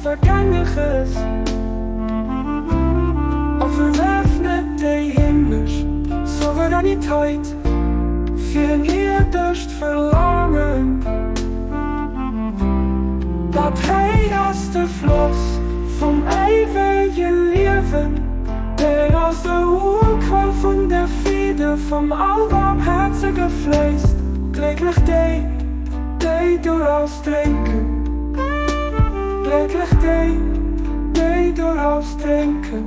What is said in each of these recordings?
Vergangenes, overwerfnet de himmels soevereiniteit, vernietigt verlangen, dat hij als de vlos van eeuwige leven, der als de Urquell von der Friede vom allbarmherzige Fleiß, kläglich die daraus trinken. Kläglich die daraus trinken.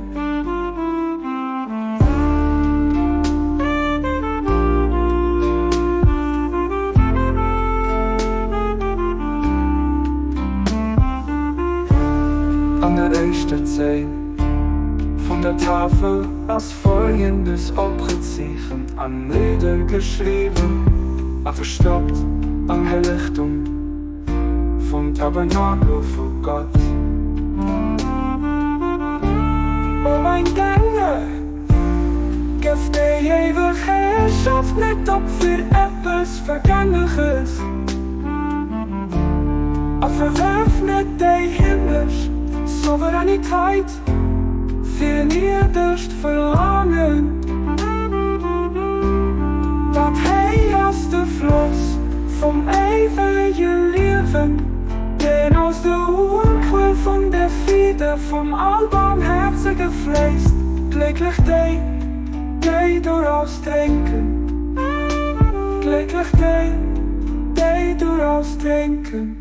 An der ersten Zeile von der Tafel als folgendes opgezichen, an niedergeschrieben, verstoppt an Herlichtung vom Tabernakel vor Gott. O mein Engel, gef die ewige Herrschaft nicht op für etwas Vergangenes, verwerf nicht die himmlisch Souveränität, vernietigt verlangen, dat hij als de vlos vom eeuwige leven, den aus der Urquell von der Friede vom allbarmherzige Fleiß, kläglich die daraus trinken, kläglich die daraus trinken.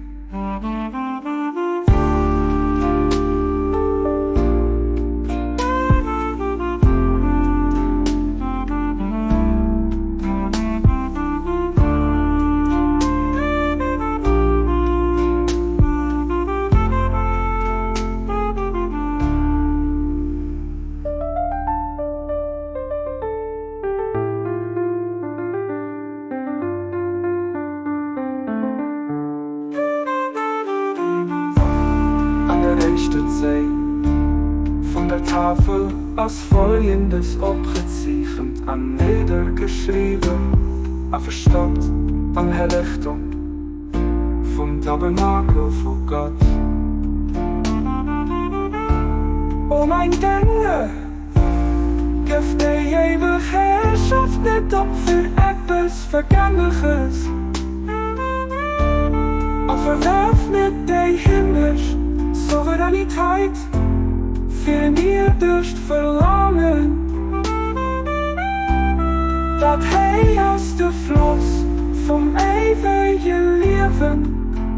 Von der Tafel als folgendes opgezichen, an niedergeschrieben, verstoppt an Herlichtung vom Tabernakel vor Gott. O mein Engel, gef die ewige Herrschaft nicht op für etwas Vergangenes, verwerf nicht die himmlisch Souveräniteit, vernietigt verlangen, dat hij als de vlos vom eeuwige leven,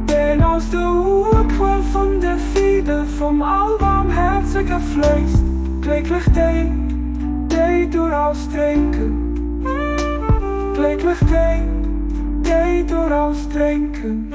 den aus der Urquell von der Friede vom allbarmherzige Fleiß, kläglich die daraus trinken, kläglich die daraus trinken.